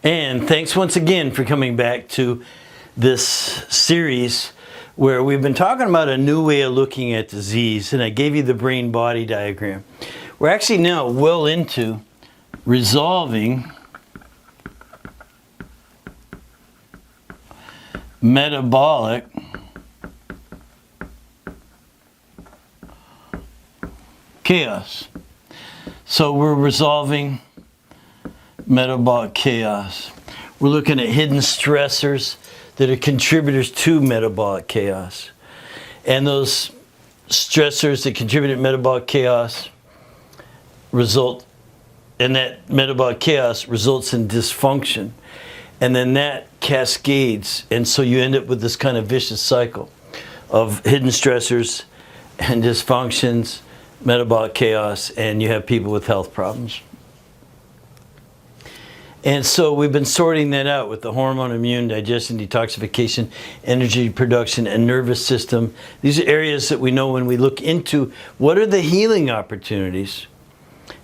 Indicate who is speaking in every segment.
Speaker 1: And thanks once again for coming back to this series where we've been talking about a new way of looking at disease, and I gave you the brain-body diagram. We're actually now well into resolving metabolic chaos. So we're resolving metabolic chaos. We're looking at hidden stressors that are contributors to metabolic chaos. And those stressors that contribute to metabolic chaos result, and that metabolic chaos results in dysfunction. And then that cascades, and so you end up with this kind of vicious cycle of hidden stressors and dysfunctions, metabolic chaos, and you have people with health problems. And so we've been sorting that out with the hormone, immune, digestion, detoxification, energy production, and nervous system. These are areas that we know when we look into what are the healing opportunities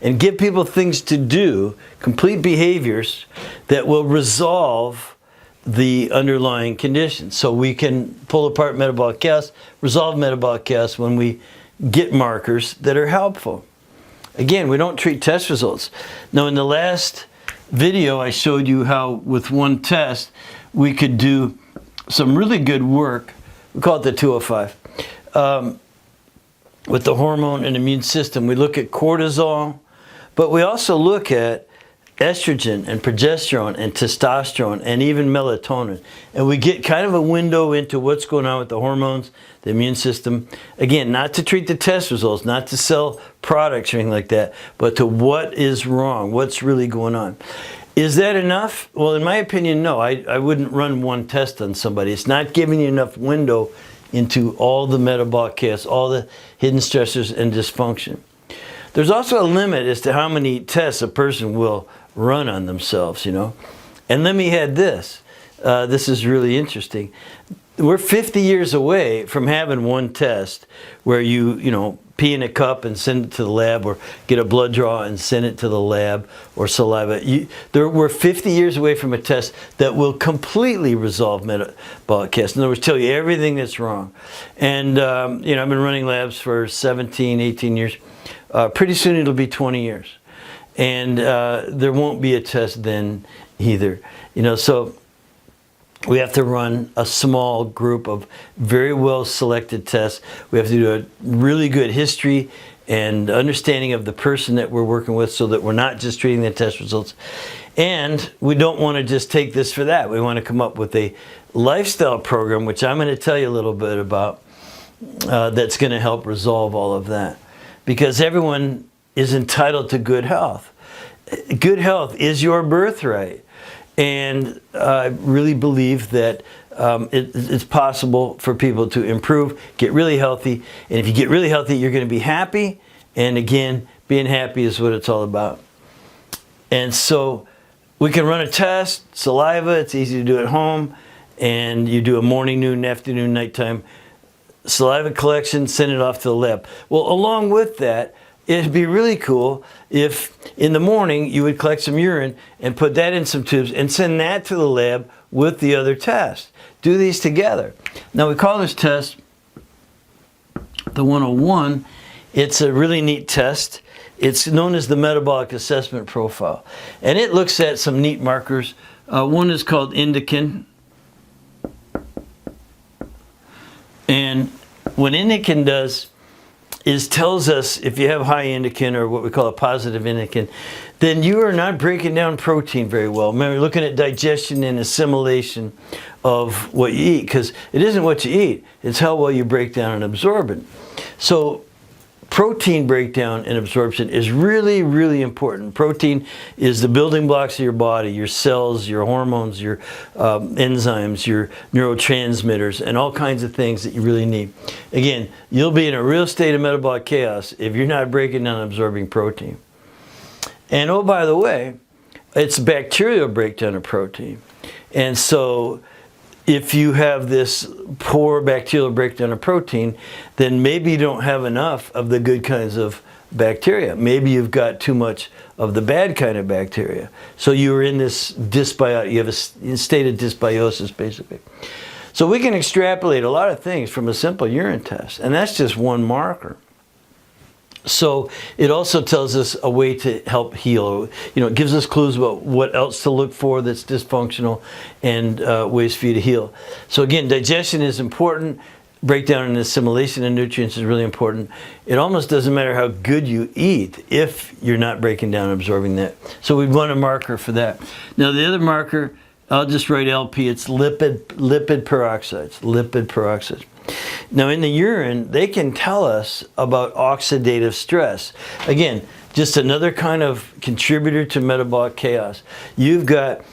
Speaker 1: and give people things to do, complete behaviors that will resolve the underlying conditions. So we can pull apart metabolic chaos, resolve metabolic chaos when we get markers that are helpful. Again, we don't treat test results. Now, in the last video, I showed you how with one test we could do some really good work. We call it the 205. With the hormone and immune system, we look at cortisol, but we also look at estrogen and progesterone and testosterone and even melatonin. And we get kind of a window into what's going on with the hormones, the immune system. Again, not to treat the test results, not to sell products or anything like that, but to what is wrong, what's really going on. Is that enough? Well, in my opinion, no. I wouldn't run one test on somebody. It's not giving you enough window into all the metabolic chaos, all the hidden stressors and dysfunction. There's also a limit as to how many tests a person will run on themselves, you know. And let me add this. This is really interesting. We're 50 years away from having one test where you pee in a cup and send it to the lab, or get a blood draw and send it to the lab, or saliva. We're 50 years away from a test that will completely resolve metabolic chaos. In other words, tell you everything that's wrong. And I've been running labs for 17, 18 years. Pretty soon it'll be 20 years. And there won't be a test then either. So we have to run a small group of very well selected tests. We have to do a really good history and understanding of the person that we're working with, so that we're not just treating the test results. And we don't want to just take this for that. We want to come up with a lifestyle program, which I'm going to tell you a little bit about, that's going to help resolve all of that. Because everyone is entitled to good health. Good health is your birthright. And I really believe that it's possible for people to improve, get really healthy. And if you get really healthy, you're going to be happy. And again, being happy is what it's all about. And so we can run a test, saliva, it's easy to do at home. And you do a morning, noon, afternoon, nighttime saliva collection, send it off to the lab. Well, along with that, it'd be really cool if in the morning you would collect some urine and put that in some tubes and send that to the lab with the other test. Do these together. Now, we call this test the 101. It's a really neat test. It's known as the Metabolic Assessment Profile. And it looks at some neat markers. One is called indican. And what indican does is tells us if you have high indican, or what we call a positive indican, then you are not breaking down protein very well. Remember, looking at digestion and assimilation of what you eat, because it isn't what you eat, it's how well you break down and absorb it. So protein breakdown and absorption is really, really important. Protein is the building blocks of your body, your cells, your hormones, your enzymes, your neurotransmitters, and all kinds of things that you really need. Again, you'll be in a real state of metabolic chaos if you're not breaking down and absorbing protein. And oh, by the way, it's bacterial breakdown of protein. And so if you have this poor bacterial breakdown of protein, then maybe you don't have enough of the good kinds of bacteria. Maybe you've got too much of the bad kind of bacteria. So you're in this dysbiosis, you have a state of dysbiosis, basically. So we can extrapolate a lot of things from a simple urine test, and that's just one marker. So it also tells us a way to help heal. You know, it gives us clues about what else to look for that's dysfunctional, and ways for you to heal. So again, digestion is important. Breakdown and assimilation of nutrients is really important. It almost doesn't matter how good you eat if you're not breaking down and absorbing that. So we'd want a marker for that. Now the other marker, I'll just write LP, it's lipid peroxides, lipid peroxides. Now in the urine, they can tell us about oxidative stress. Again, just another kind of contributor to metabolic chaos. You've got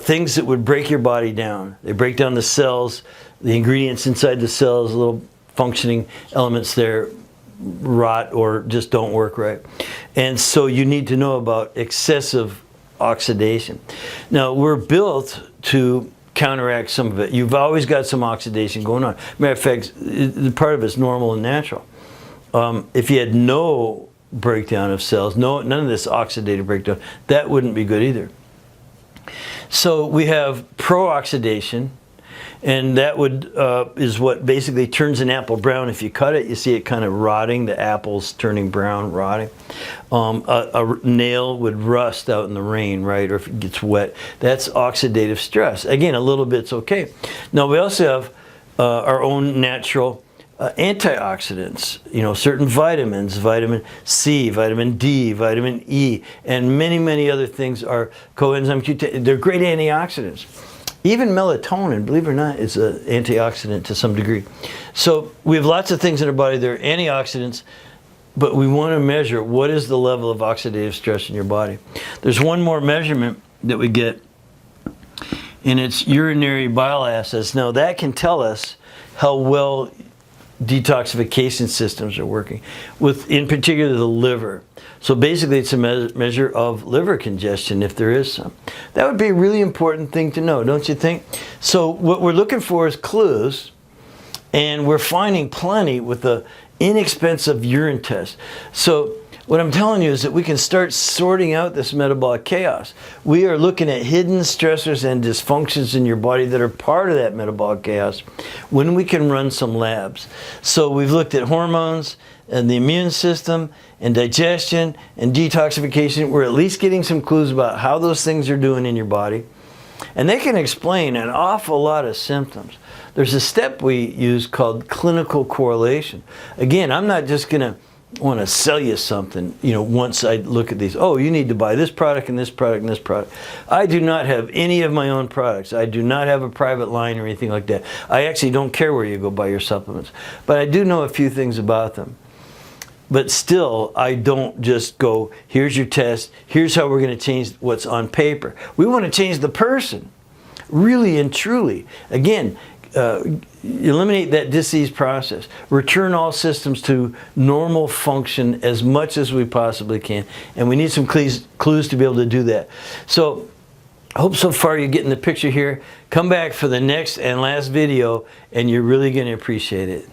Speaker 1: things that would break your body down. They break down the cells, the ingredients inside the cells, little functioning elements there rot or just don't work right. And so you need to know about excessive oxidation. Now we're built to counteract some of it. You've always got some oxidation going on. Matter of fact, part of it's normal and natural. If you had no breakdown of cells, none of this oxidative breakdown, that wouldn't be good either. So we have pro-oxidation, and that is what basically turns an apple brown. If you cut it, you see it kind of rotting, the apple's turning brown, rotting. A nail would rust out in the rain, right, or if it gets wet. That's oxidative stress. Again, a little bit's okay. Now we also have our own natural antioxidants, you know, certain vitamins, vitamin C, vitamin D, vitamin E, and many, many other things are coenzyme Q10. They're great antioxidants. Even melatonin, believe it or not, is an antioxidant to some degree. So we have lots of things in our body that are antioxidants, but we want to measure what is the level of oxidative stress in your body. There's one more measurement that we get, and it's urinary bile acids. Now that can tell us how well detoxification systems are working, with in particular the liver. So basically it's a measure of liver congestion, if there is some. That would be a really important thing to know, don't you think? So what we're looking for is clues, and we're finding plenty with the inexpensive urine test. So what I'm telling you is that we can start sorting out this metabolic chaos. We are looking at hidden stressors and dysfunctions in your body that are part of that metabolic chaos when we can run some labs. So we've looked at hormones and the immune system and digestion and detoxification. We're at least getting some clues about how those things are doing in your body. And they can explain an awful lot of symptoms. There's a step we use called clinical correlation. Again, I'm not just going to want to sell you something, you know, once I look at these. Oh, you need to buy this product and this product and this product. I do not have any of my own products. I do not have a private line or anything like that. I actually don't care where you go buy your supplements. But I do know a few things about them. But still, I don't just go, here's your test, here's how we're going to change what's on paper. We want to change the person, really and truly. Again, eliminate that disease process. Return all systems to normal function as much as we possibly can. And we need some clues to be able to do that. So I hope so far you're getting the picture here. Come back for the next and last video, and you're really going to appreciate it.